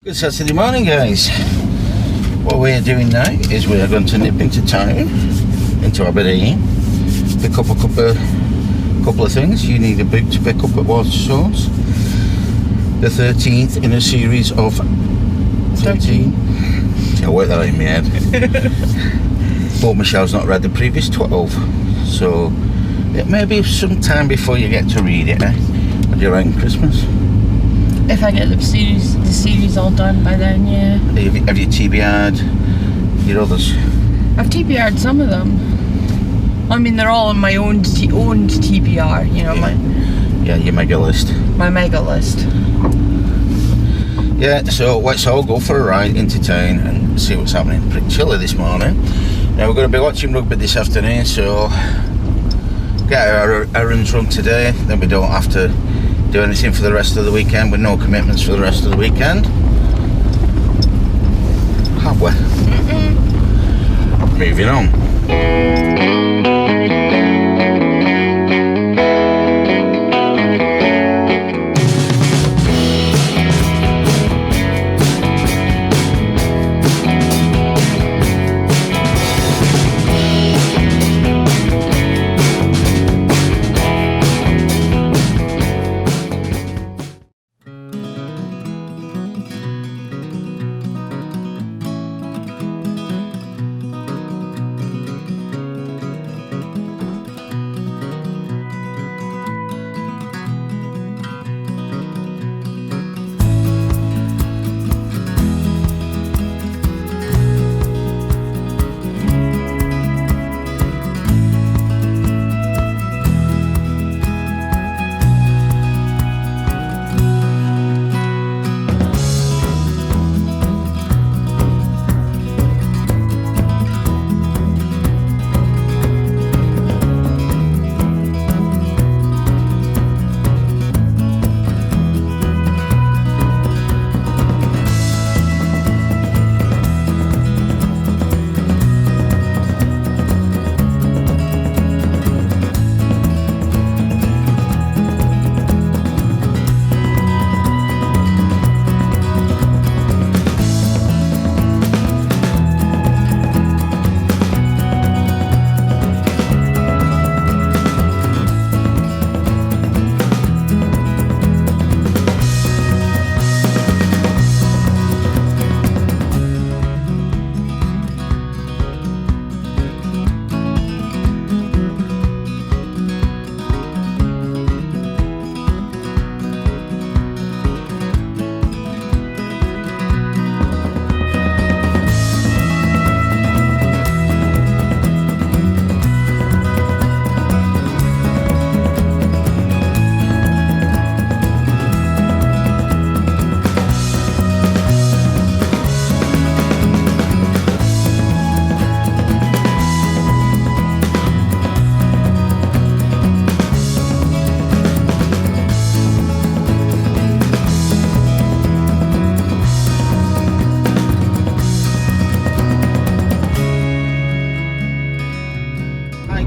Good Saturday morning, guys. What we're doing now is we are going to nip into town, into Aberdeen, pick up a couple of things. You need a book to pick up at Waterstones, the 13th in a series of 13. I'll work that out in my head. But Michelle's not read the previous 12, so it may be some time before you get to read it, around Christmas. If I get the series all done by then, yeah. Have you TBR'd your others? I've TBR'd some of them. I mean, they're all on my owned TBR, you know, your mega list. My mega list. Yeah, so let's all go for a ride into town and see what's happening. Pretty chilly this morning. Now we're going to be watching rugby this afternoon, so get our errands run today, then we don't have to do anything for the rest of the weekend, with no commitments for the rest of the weekend. Have we? Moving on.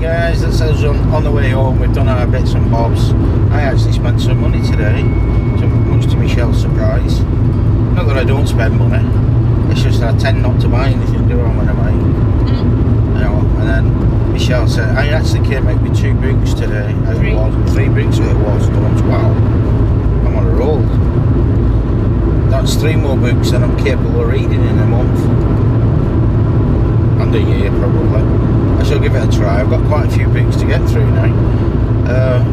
Guys, that's us on the way home. We've done our bits and bobs. I actually spent some money today, much to Michelle's surprise. Not that I don't spend money, it's just I tend not to buy anything, do I, when I'm out? You know, and then Michelle said, I actually came out with 2 books today. 3 books it was. Wow, I'm on a roll. That's 3 more books than I'm capable of reading in a month. And a year, probably. I shall give it a try. I've got quite a few books to get through now.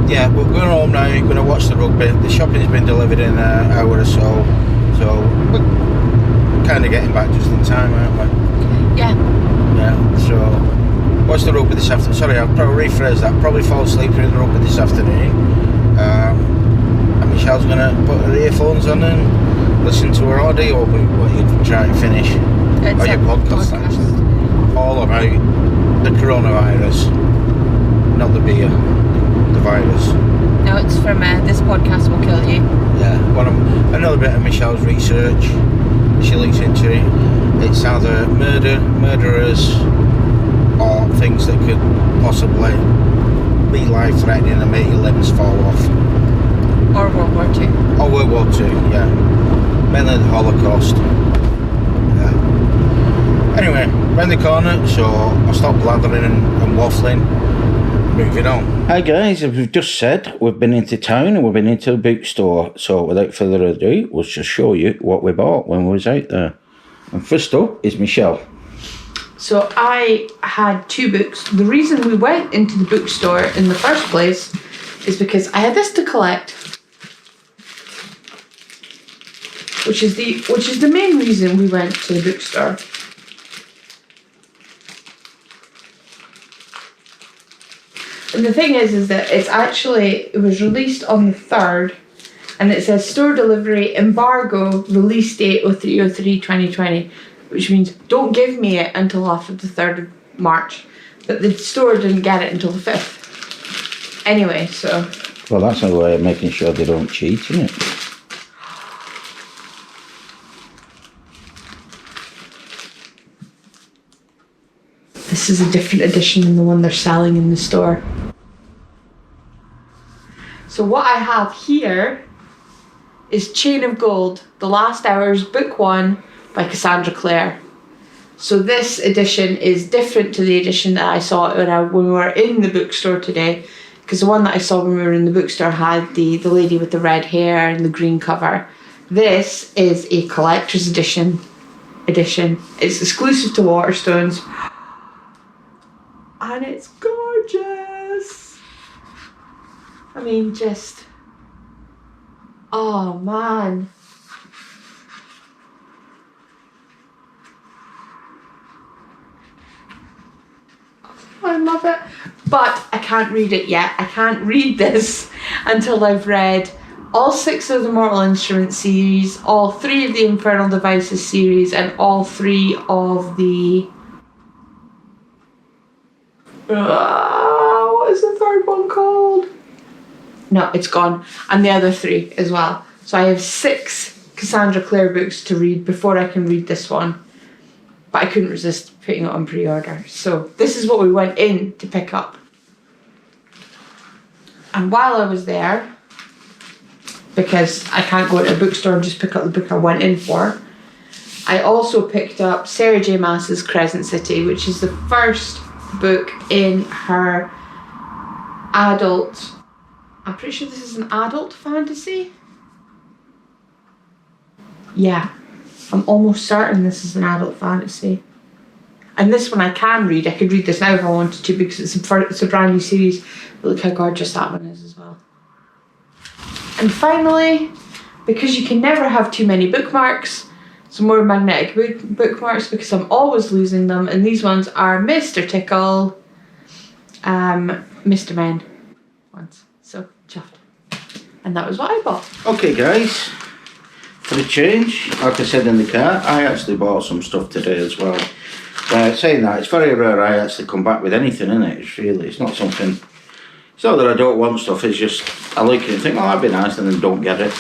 Yeah, we're going home now. We're going to watch the rugby. The shopping's been delivered in an hour or so we're kind of getting back just in time, aren't we? Yeah, so watch the rugby this afternoon. Sorry, I'll probably rephrase that. Probably fall asleep during the rugby this afternoon. And Michelle's going to put her earphones on and listen to her audio book, what you can try and finish. It's your podcast. All about the coronavirus, not the beer, the virus. No, it's from This Podcast Will Kill You. Yeah, another bit of Michelle's research. She looks into it. It's either murderers, or things that could possibly be life-threatening and make your limbs fall off. Or World War II. Or World War II, yeah. mainly the Holocaust. Anyway, round the corner, so I'll stop blathering and waffling. Moving on. Hi guys, as we've just said, we've been into town and we've been into a bookstore. So without further ado, we'll just show you what we bought when we was out there. And first up is Chelle. So I had 2 books. The reason we went into the bookstore in the first place is because I had this to collect, which is the main reason we went to the bookstore. And the thing is that it was released on the 3rd, and it says store delivery embargo release date 03/03/2020, which means don't give me it until after the 3rd of March. But the store didn't get it until the 5th. Anyway, so. Well, that's a way of making sure they don't cheat, isn't it? This is a different edition than the one they're selling in the store. So what I have here is Chain of Gold, The Last Hours, Book 1 by Cassandra Clare. So this edition is different to the edition that I saw when we were in the bookstore today, because the one that I saw when we were in the bookstore had the lady with the red hair and the green cover. This is a collector's edition. It's exclusive to Waterstones. And it's gorgeous. I mean, just, oh man. I love it. But I can't read it yet. I can't read this until I've read all 6 of the Mortal Instruments series, all 3 of the Infernal Devices series, and all 3 of the... what is the 3rd one called? No, it's gone. And the other 3 as well. So I have 6 Cassandra Clare books to read before I can read this one. But I couldn't resist putting it on pre-order. So this is what we went in to pick up. And while I was there, because I can't go to a bookstore and just pick up the book I went in for, I also picked up Sarah J Maas's Crescent City, which is the first book in her adult, I'm pretty sure this is an adult fantasy. Yeah, I'm almost certain this is an adult fantasy. And this one I can read. I could read this now if I wanted to, because it's a brand new series. But look how gorgeous that one is as well. And finally, because you can never have too many bookmarks, some more magnetic bookmarks, because I'm always losing them. And these ones are Mr. Tickle, Mr. Men ones. So, chuffed. And that was what I bought. Okay guys, for the change, like I said in the car, I actually bought some stuff today as well. Saying that, it's very rare I actually come back with anything in it. It's not something, it's not that I don't want stuff, it's just I like it and think, oh that'd be nice, and then don't get it.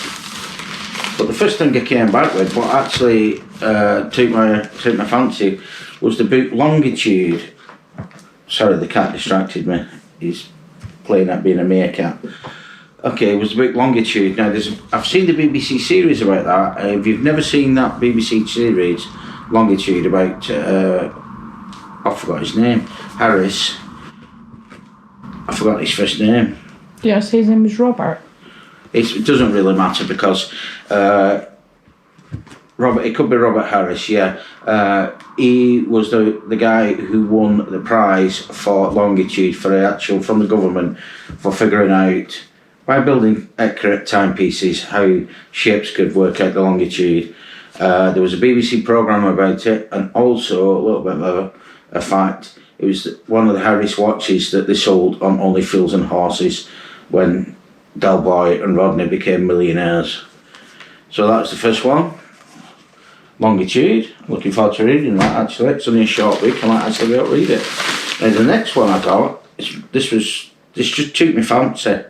But the first thing I came back with, what actually took my fancy, was the book Longitude. Sorry, the cat distracted me. He's playing at being a meerkat. Okay, it was the book Longitude. Now, I've seen the BBC series about that. If you've never seen that BBC series, Longitude, about, I forgot his name, Harris. I forgot his first name. Yes, his name is Robert. It doesn't really matter because Robert, it could be Robert Harris, yeah. He was the guy who won the prize for Longitude from the government for figuring out, by building accurate timepieces, how ships could work out the longitude. There was a BBC programme about it, and also a little bit of a fact, it was one of the Harris watches that they sold on Only Fools and Horses when Del Boy and Rodney became millionaires. So that's the first one, Longitude. Looking forward to reading that actually. It's only a short week, I might actually be able to read it. And the next one I got, this just took me fancy.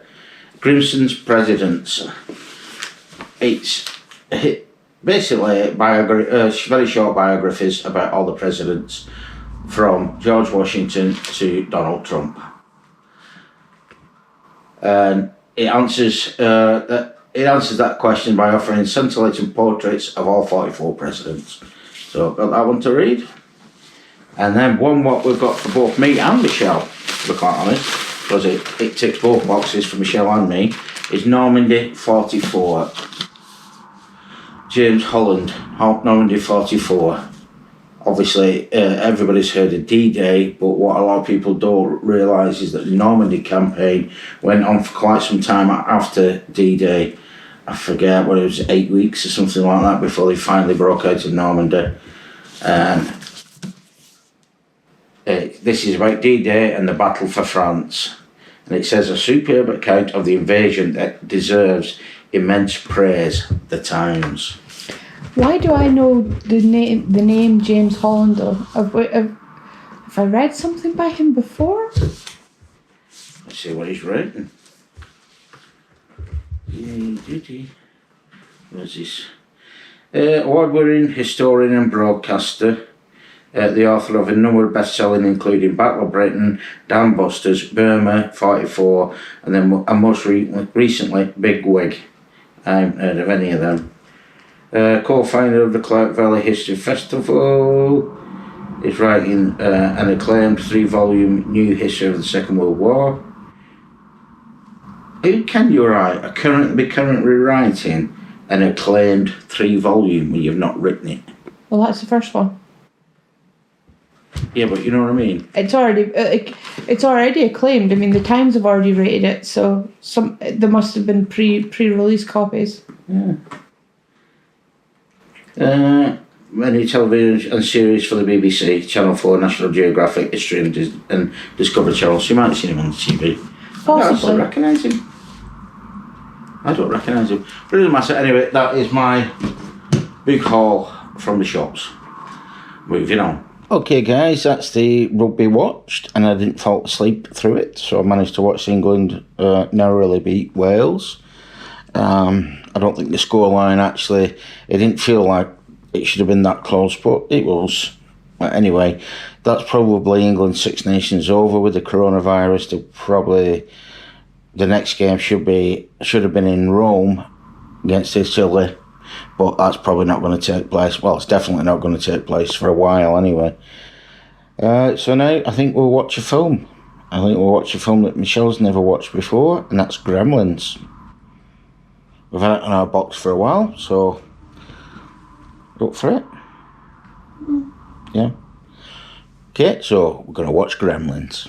Grimson's Presidents. It's basically very short biographies about all the presidents from George Washington to Donald Trump. And it answers it answers that question by offering scintillating portraits of all 44 presidents. So I've got that one to read. And then one what we've got for both me and Michelle, to be quite honest, because it ticks both boxes for Michelle and me, is Normandy 44. James Holland, Normandy 44. Obviously, everybody's heard of D-Day, but what a lot of people don't realise is that the Normandy campaign went on for quite some time after D-Day. I forget what it was, 8 weeks or something like that before they finally broke out of Normandy. This is about D-Day and the battle for France. And it says, a superb account of the invasion that deserves immense praise. The Times. Why do I know the name James Holland though? Have I read something by him before? Let's see what he's written. What's this? Award-winning historian and broadcaster. The author of a number of best-selling, including Battle of Britain, Dam Busters, Burma, 44, and then most recently, Big Wig. I haven't heard of any of them. Co-founder of the Clark Valley History Festival. Is writing an acclaimed 3-volume new history of the Second World War. Who can you write? Be currently writing an acclaimed 3-volume when you've not written it? Well, that's the first one. Yeah, but you know what I mean. It's already acclaimed. I mean, the Times have already rated it, so there must have been pre-release copies. Yeah. Many television and series for the BBC, Channel 4, National Geographic, History and Discovery Channel. So you might have seen him on the TV. Possibly. I don't recognise him. But it doesn't matter. Anyway, that is my big haul from the shops. Moving on. Okay guys, that's the rugby watched, and I didn't fall asleep through it, so I managed to watch England narrowly beat Wales. I don't think the scoreline actually, it didn't feel like it should have been that close, but it was. Anyway, that's probably England's Six Nations over with the coronavirus. The next game should have been in Rome against Italy, but that's probably not going to take place. Well, it's definitely not going to take place for a while anyway. So now I think we'll watch a film. I think we'll watch a film that Michelle's never watched before, and that's Gremlins. We've had it on our box for a while, so up for it? Yeah. Okay, so we're going to watch Gremlins.